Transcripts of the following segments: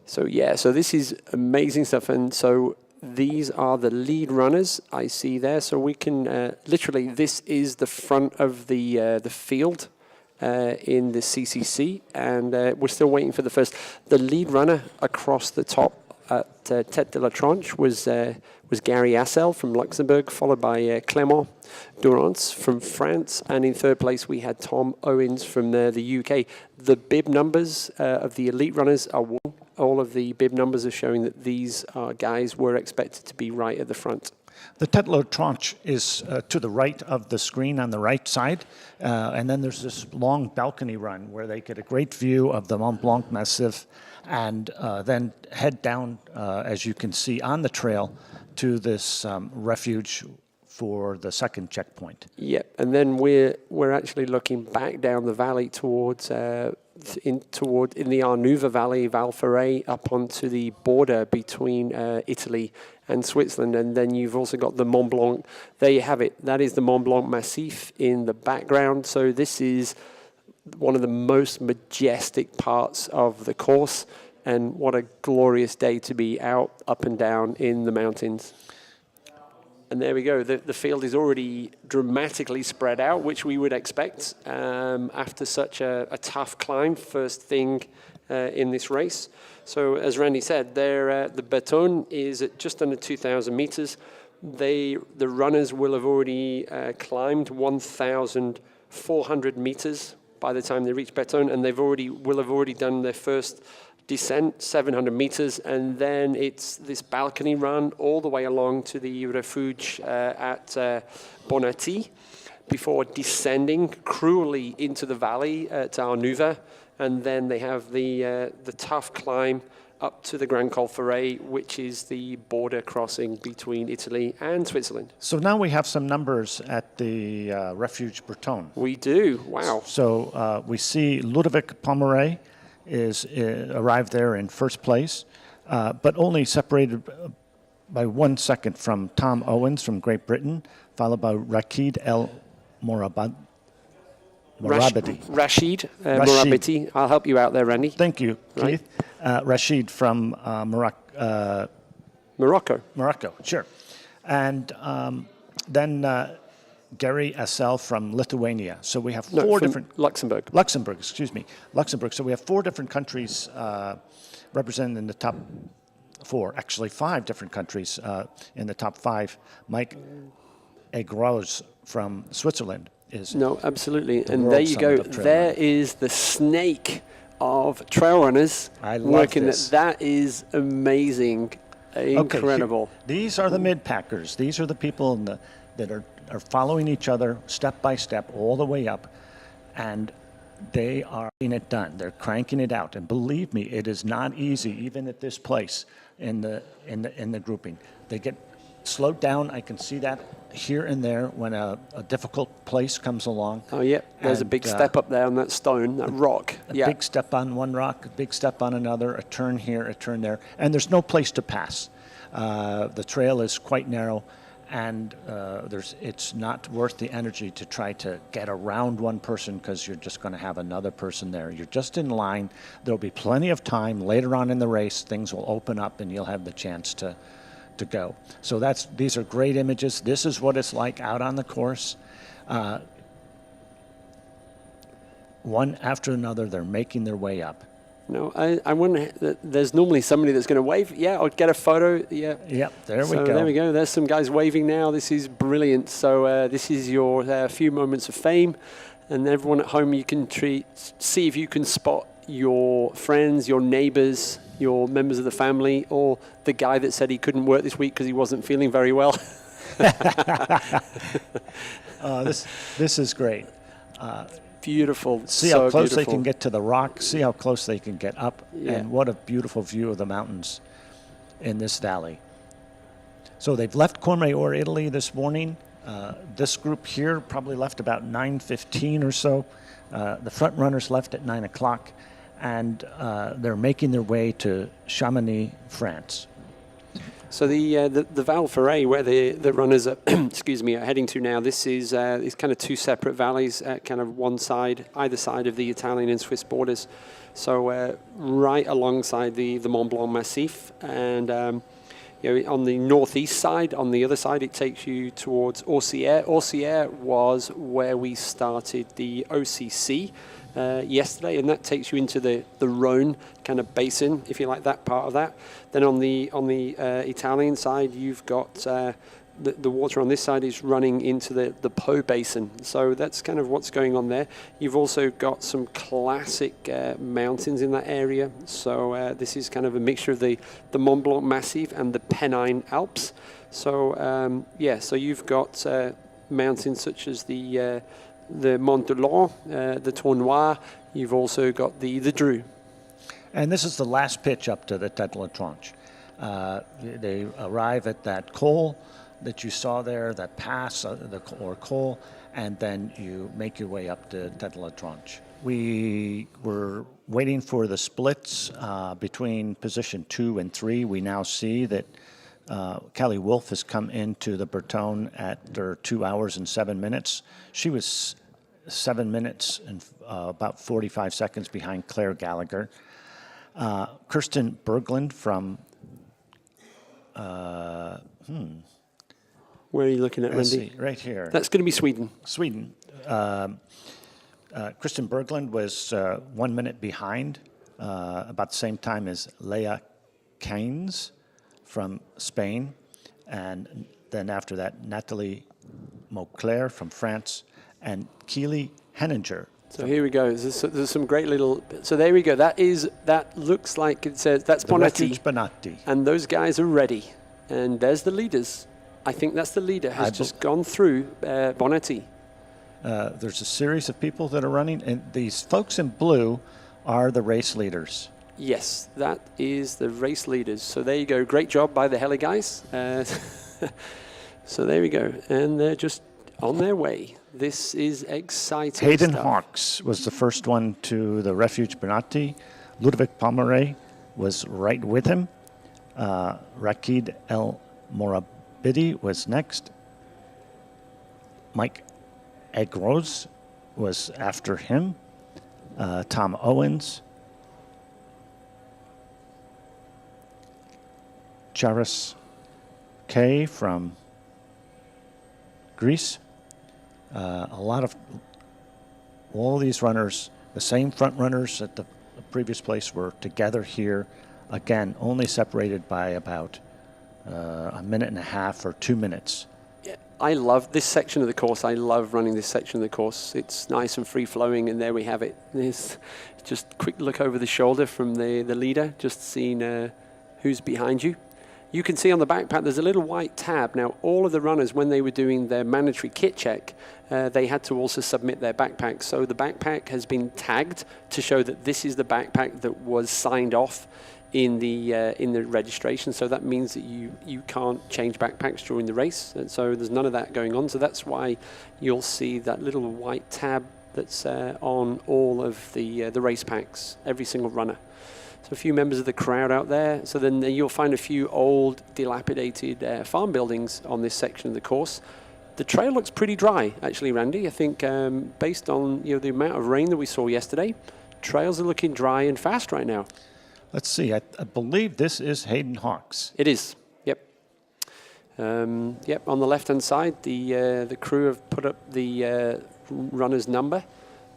So yeah, so this is amazing stuff. And so these are the lead runners I see there. So we can literally, this is the front of the field in the CCC, and we're still waiting for the first. The lead runner across the top at Tête de la Tronche was Gary Assel from Luxembourg, followed by Clément Durance from France, and in third place we had Tom Owens from the UK. The bib numbers of the elite runners are one. All of the bib numbers are showing that these guys were expected to be right at the front. The Tête de la Tronche is to the right of the screen on the right side, and then there's this long balcony run where they get a great view of the Mont-Blanc Massif, and then head down, as you can see on the trail, to this refuge for the second checkpoint. Yep, and then we're actually looking back down the valley towards in the Arnuva Valley, Val Ferret, up onto the border between Italy and Switzerland, and then you've also got the Mont Blanc. There you have it. That is the Mont Blanc Massif in the background. So this is one of the most majestic parts of the course, and what a glorious day to be out, up and down in the mountains. And there we go. The field is already dramatically spread out, which we would expect after such a tough climb, first thing in this race. So as Randy said, the Baton is at just under 2,000 meters. The runners will have already climbed 1,400 meters by the time they reach Baton, and will have already done their first descent, 700 meters, and then it's this balcony run all the way along to the refuge at Bonati before descending cruelly into the valley at Arnuva, and then they have the tough climb up to the Grand Col Ferret, which is the border crossing between Italy and Switzerland. So now we have some numbers at the Refuge Breton. We do, wow. So we see Ludovic Pomeray arrived there in first place, but only separated by 1 second from Tom Owens from Great Britain, followed by Rachid El Morabadi. Rashid Morabiti. I'll help you out there, Randy. Thank you, Keith. Right. Rashid from Morocco. Morocco, sure. And then Gary Assel from Lithuania. So we have four different... Luxembourg. Excuse me. Luxembourg. So we have 4 different countries represented in the top 4. Actually, 5 different countries in the top 5. Mike Aigros from Switzerland is... No, absolutely. And there you go. There is the snake of trail runners. I love this. That is amazing. Incredible. Okay, these are the mid-packers. These are the people that are following each other step by step all the way up, and they are getting it done. They're cranking it out, and believe me, it is not easy, even at this place in the grouping. They get slowed down. I can see that here and there when a difficult place comes along. Oh yeah, there's a big step up there on that stone, that rock. A big step on one rock, a big step on another, a turn here, a turn there, and there's no place to pass. The trail is quite narrow, and it's not worth the energy to try to get around one person because you're just going to have another person there. You're just in line. There'll be plenty of time later on in the race. Things will open up, and you'll have the chance to go. So these are great images. This is what it's like out on the course. One after another, they're making their way up. No, I wonder, there's normally somebody that's going to wave. Yeah, or get a photo. Yeah. Yep, there we go. There we go. There's some guys waving now. This is brilliant. So this is your few moments of fame. And everyone at home, you can see if you can spot your friends, your neighbors, your members of the family, or the guy that said he couldn't work this week because he wasn't feeling very well. This is great. Beautiful. See how close they can get to the rock. See how close they can get up. Yeah. And what a beautiful view of the mountains in this valley. So they've left Courmayeur, Italy this morning. This group here probably left about 9:15 or so. The front runners left at 9 o'clock. And they're making their way to Chamonix, France. So the Val Ferret, where the runners are, excuse me, are heading to now, this is kind of two separate valleys, kind of one side, either side of the Italian and Swiss borders. So right alongside the Mont-Blanc Massif, and on the northeast side, on the other side, it takes you towards Orsières. Orsières was where we started the OCC yesterday, and that takes you into the Rhone kind of basin, if you like, that part of that. Then on the Italian side, you've got the water on this side is running into the Po basin. So that's kind of what's going on there. You've also got some classic mountains in that area. So this is kind of a mixture of the Mont Blanc Massif and the Pennine Alps. So so you've got mountains such as the Mont de Long, the Tournois. You've also got the Dru. And this is the last pitch up to the Tête de la Tronche. They arrive at that col that you saw there, that pass, or col, and then you make your way up to Tête de la Tronche. We were waiting for the splits between position 2 and 3. We now see that Callie Wolf has come into the Breton after 2 hours and 7 minutes. She was 7 minutes and about 45 seconds behind Claire Gallagher. Kirsten Berglund from Where are you looking at, Randy? Right here. That's going to be Sweden. Sweden. Kristen Berglund was 1 minute behind, about the same time as Leah Keynes from Spain. And then after that, Nathalie Mauclair from France and Keely Henninger. So here we go. There's some great little. So there we go. That looks like it says that's Bonatti. Bonatti. And those guys are ready. And there's the leaders. I think that's the leader, has just gone through Bonatti. There's a series of people that are running, and these folks in blue are the race leaders. Yes, that is the race leaders. So there you go. Great job by the heli guys. So there we go. And they're just on their way. This is exciting Hayden stuff. Hawks was the first one to the Refuge Bonatti. Ludovic Pomeray was right with him. Rakid El Morabidi was next. Mike Agros was after him. Tom Owens. Charis K from Greece. All these runners, the same front runners at the previous place, were together here. Again, only separated by about a minute and a half or 2 minutes. Yeah, I love this section of the course. I love running this section of the course. It's nice and free-flowing, and there we have it. There's just a quick look over the shoulder from the leader, just seeing who's behind you. You can see on the backpack there's a little white tab. Now, all of the runners, when they were doing their mandatory kit check, they had to also submit their backpack. So the backpack has been tagged to show that this is the backpack that was signed off in the registration. So that means that you can't change backpacks during the race. And so there's none of that going on. So that's why you'll see that little white tab that's on all of the race packs, every single runner. So a few members of the crowd out there. So then you'll find a few old, dilapidated farm buildings on this section of the course. The trail looks pretty dry, actually, Randy. I think based on the amount of rain that we saw yesterday, trails are looking dry and fast right now. Let's see. I believe this is Hayden Hawks. It is. Yep. Yep. On the left-hand side, the crew have put up the runner's number.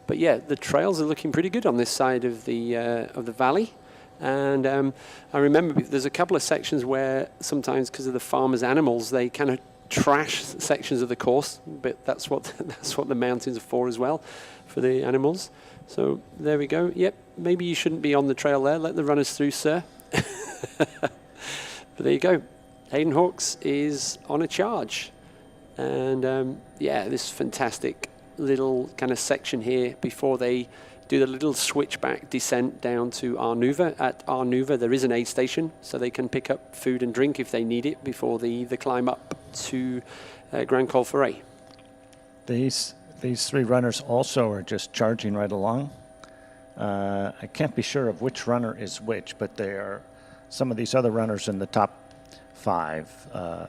But yeah, the trails are looking pretty good on this side of the valley. And I remember there's a couple of sections where sometimes, because of the farmers' animals, they kind of trash sections of the course. But that's what the mountains are for as well, for the animals. So there we go. Yep, maybe you shouldn't be on the trail there. Let the runners through, sir. But there you go. Hayden Hawks is on a charge. And yeah, this fantastic little kind of section here before they do the little switchback descent down to Arnuva. At Arnuva, there is an aid station, so they can pick up food and drink if they need it before the climb up to Grand Col Ferret. These three runners also are just charging right along. I can't be sure of which runner is which, but they are some of these other runners in the top 5.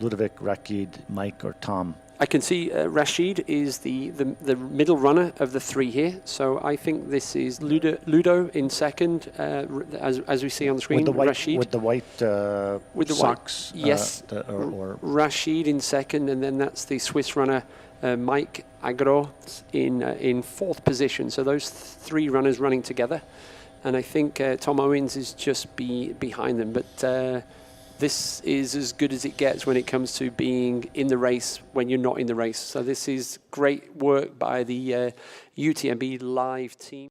Ludovic, Rakid, Mike, or Tom? I can see Rashid is the middle runner of the 3 here. So I think this is Ludo in second, as we see on the screen. Rashid. With the white socks? Yes. Or Rashid in second, and then that's the Swiss runner, Mike Agro, in 4th position. So those 3 runners running together. And I think Tom Owens is just behind them. But this is as good as it gets when it comes to being in the race when you're not in the race. So this is great work by the UTMB live team.